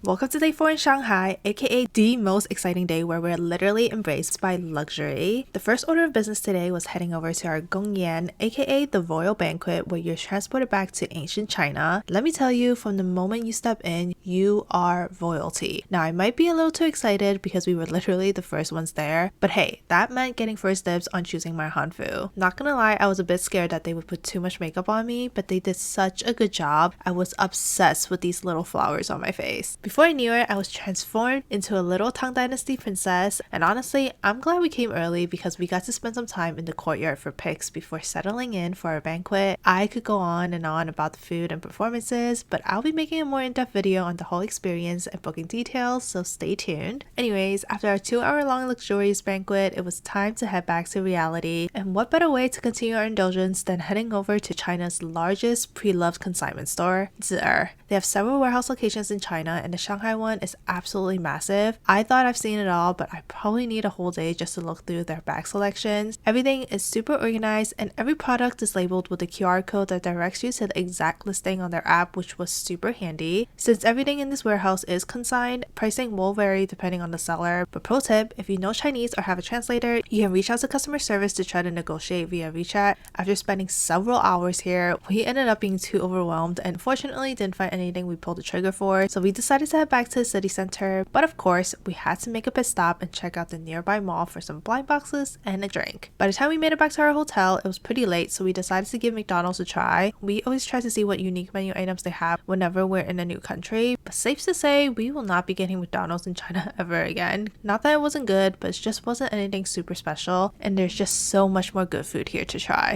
Welcome to day 4 in Shanghai, aka the most exciting day where we're literally embraced by luxury. The first order of business today was heading over to our Gongyan, aka the royal banquet, where you're transported back to ancient China. Let me tell you, from the moment you step in, you are royalty. Now I might be a little too excited because we were literally the first ones there, but hey, that meant getting first dibs on choosing my hanfu. Not gonna lie, I was a bit scared that they would put too much makeup on me, but they did such a good job. I was obsessed with these little flowers on my face. Before I knew it, I was transformed into a little Tang Dynasty princess, and honestly, I'm glad we came early because we got to spend some time in the courtyard for pics before settling in for our banquet. I could go on and on about the food and performances, but I'll be making a more in-depth video on the whole experience and booking details, so stay tuned. Anyways, after our 2-hour-long luxurious banquet, it was time to head back to reality, and what better way to continue our indulgence than heading over to China's largest pre-loved consignment store, Zhi. They have several warehouse locations in China, and the Shanghai one is absolutely massive. I thought I've seen it all, but I probably need a whole day just to look through their bag selections. Everything is super organized, and every product is labeled with a QR code that directs you to the exact listing on their app, which was super handy. Since everything in this warehouse is consigned, pricing will vary depending on the seller, but pro tip, if you know Chinese or have a translator, you can reach out to customer service to try to negotiate via WeChat. After spending several hours here, we ended up being too overwhelmed and fortunately didn't find anything we pulled the trigger for, so we decided to head back to the city center, but of course we had to make a pit stop and check out the nearby mall for some blind boxes and a drink. By the time we made it back to our hotel, it was pretty late, so we decided to give McDonald's a try. We always try to see what unique menu items they have whenever we're in a new country, but safe to say we will not be getting McDonald's in China ever again. Not that it wasn't good, but it just wasn't anything super special, and there's just so much more good food here to try.